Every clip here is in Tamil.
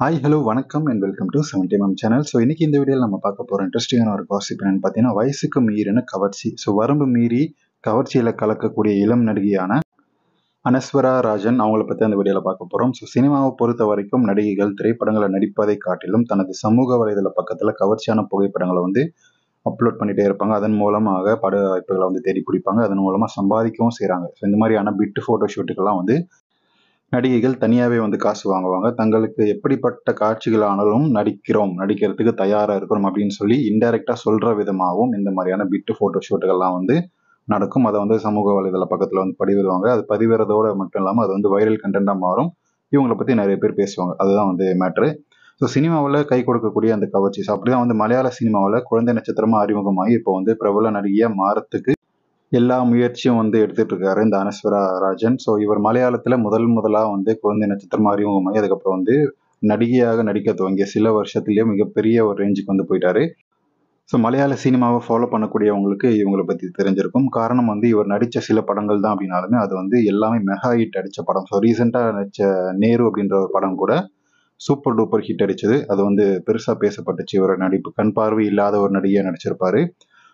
ஹாய் ஹலோ வணக்கம் and welcome to 70mm channel. So இன்னைக்கு இந்த வீடியோவில் நம்ம பார்க்க போகிற இன்ட்ரெஸ்டிங்கான ஒரு காசிப் என்னன்னு பார்த்தீங்கன்னா, வயசுக்கு மீறின கவர்ச்சி. ஸோ வரம்பு மீறி கவர்ச்சியில் கலக்கக்கூடிய இளம் நடிகையான அனஸ்வரா ராஜன் அவங்கள பற்றி அந்த வீடியோவில் பார்க்க போகிறோம். ஸோ சினிமாவை பொறுத்த வரைக்கும் நடிகைகள் திரைப்படங்களை நடிப்பதை காட்டிலும் தனது சமூக வலைதள பக்கத்தில் கவர்ச்சியான புகைப்படங்களை அப்லோட் பண்ணிகிட்டே இருப்பாங்க. அதன் மூலமாக பட வாய்ப்புகளை தேடி பிடிப்பாங்க. அதன் மூலமாக சம்பாதிக்கவும் செய்கிறாங்க. ஸோ இந்த மாதிரியான பிட்டு ஃபோட்டோ ஷூட்டுக்கெல்லாம் நடிகைகள் தனியாகவே காசு வாங்குவாங்க. தங்களுக்கு எப்படிப்பட்ட காட்சிகள் ஆனாலும் நடிக்கிறதுக்கு தயாராக இருக்கிறோம் அப்படின்னு சொல்லி இன்டைரக்டாக சொல்கிற விதமாகவும் இந்த மாதிரியான பிட்டு ஃபோட்டோ ஷூட்டுகள்லாம் நடக்கும். அதை சமூக வலைதள பக்கத்தில் பதிவிடுவாங்க. அது பதிவிறதோடு மட்டும் இல்லாமல் அது வைரல் கண்டென்ட்டாக மாறும். இவங்களை பற்றி நிறைய பேர் பேசுவாங்க. அதுதான் மேட்ரு. ஸோ சினிமாவில் கை கொடுக்கக்கூடிய அந்த கவர்ச்சி. ஸோ அப்படி தான் மலையாள சினிமாவில் குழந்தை நட்சத்திரமாக அறிமுகமாகி இப்போ பிரபல நடிகையாக மாறத்துக்கு எல்லா முயற்சியும் எடுத்துட்டு இருக்காரு இந்த அனஸ்வரா ராஜன். ஸோ இவர் மலையாளத்தில் முதலாக குழந்தை நட்சத்திரமா அறிமுகமாகி அதுக்கப்புறம் நடிகையாக நடிக்க துவங்கிய சில வருஷத்துலேயே மிகப்பெரிய ஒரு ரேஞ்சுக்கு போயிட்டாரு. ஸோ மலையாள சினிமாவை ஃபாலோ பண்ணக்கூடியவங்களுக்கு இவங்களை பற்றி தெரிஞ்சிருக்கும். காரணம் இவர் நடித்த சில படங்கள் தான் அப்படின்னாலுமே அது எல்லாமே மெகா ஹிட் அடித்த படம். ஸோ ரீசெண்டாக நடித்த நேரு அப்படின்ற ஒரு படம் கூட சூப்பர் டூப்பர் ஹிட் அடிச்சது. அது பெருசாக பேசப்பட்டுச்சு. இவர் நடிப்பு கண் பார்வை இல்லாத ஒரு நடிகையாக நடிச்சிருப்பாரு.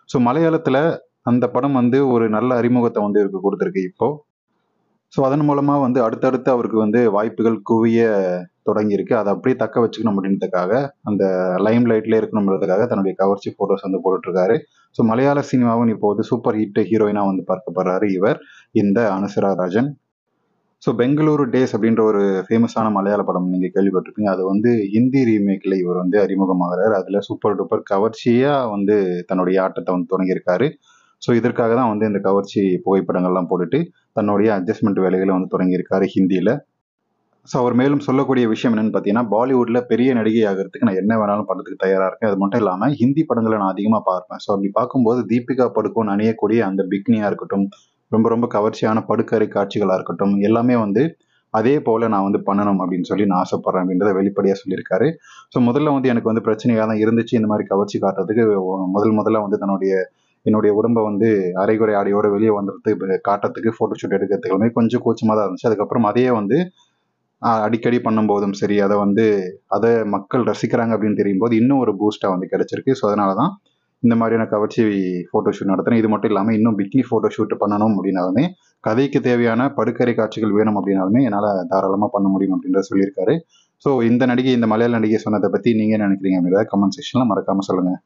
ஸோ மலையாளத்தில் அந்த படம் ஒரு நல்ல அறிமுகத்தை இவருக்கு கொடுத்துருக்கு இப்போ. ஸோ அதன் மூலமா அடுத்தடுத்து அவருக்கு வாய்ப்புகள் குவிய தொடங்கியிருக்கு. அதை அப்படியே தக்க வச்சுக்கணும் அப்படின்றதுக்காக அந்த லைம் லைட்ல இருக்கணுன்றதுக்காக தன்னுடைய கவர்ச்சி போட்டோஸ் போட்டுட்டு இருக்காரு. ஸோ மலையாள சினிமாவும் இப்போ சூப்பர் ஹிட் ஹீரோயினா பார்க்கப்படுறாரு இவர், இந்த அனஸ்வரா ராஜன். ஸோ பெங்களூரு டேஸ் அப்படின்ற ஒரு ஃபேமஸான மலையாள படம் நீங்க கேள்விப்பட்டிருப்பீங்க. அது ஹிந்தி ரீமேக்ல இவர் அறிமுகமாகிறார். அதுல சூப்பர் டூப்பர் கவர்ச்சியா தன்னுடைய ஆட்டத்தை தொடங்கியிருக்காரு. ஸோ இதற்காக தான் இந்த கவர்ச்சி புகைப்படங்கள்லாம் போட்டுட்டு தன்னுடைய அட்ஜஸ்ட்மெண்ட் வேலைகளை தொடங்கியிருக்காரு ஹிந்தியில். ஸோ அவர் மேலும் சொல்லக்கூடிய விஷயம் என்னன்னு பார்த்தீங்கன்னா, பாலிவுட்டில் பெரிய நடிகை ஆகிறதுக்கு நான் என்ன வேணாலும் பண்ணுறதுக்கு தயாராக இருக்கேன். அது மட்டும் இல்லாமல் ஹிந்தி படங்களை நான் அதிகமாக பார்ப்பேன். ஸோ அப்படி பார்க்கும்போது தீபிகா படுகோன் அணியக்கூடிய அந்த பிக்னியாக இருக்கட்டும், ரொம்ப ரொம்ப கவர்ச்சியான படுக்கறை காட்சிகளாக இருக்கட்டும், எல்லாமே அதே போல் நான் பண்ணணும் அப்படின்னு சொல்லி நான் ஆசைப்பட்றேன் அப்படின்றத வெளிப்படையாக சொல்லியிருக்காரு. ஸோ முதல்ல எனக்கு பிரச்சனையாக தான் இருந்துச்சு இந்த மாதிரி கவர்ச்சி காட்டுறதுக்கு. முதல்ல என்னுடைய உடம்பை அரைகுறை ஆடையோட வெளியே வந்துடுறது காட்டுறதுக்கு ஃபோட்டோ ஷூட் எடுக்கிறதுக்குமே கொஞ்சம் கூச்சமாக தான் இருந்துச்சு. அதுக்கப்புறம் அதையே அடிக்கடி பண்ணும்போதும் சரி, அதை மக்கள் ரசிக்கிறாங்க அப்படின்னு தெரியும் போது இன்னும் ஒரு பூஸ்டாக கிடைச்சிருக்கு. ஸோ அதனால தான் இந்த மாதிரியான கவர்ச்சி ஃபோட்டோ ஷூட் நடத்துகிறேன். இது மட்டும் இல்லாமல் இன்னும் பிக்னி ஃபோட்டோ ஷூட் பண்ணணும் அப்படின்னாலுமே, கதைக்கு தேவையான படுக்கறை காட்சிகள் வேணும் அப்படின்னாலுமே என்னால் தாராளமாக பண்ண முடியும் அப்படின்றத சொல்லியிருக்காரு. ஸோ இந்த மலையாள நடிகை சொன்னதை பற்றி நீங்கள் என்ன நினைக்கிறீங்க அப்படின்றத கமெண்ட் செக்ஷனில் மறக்காமல் சொல்லுங்கள்.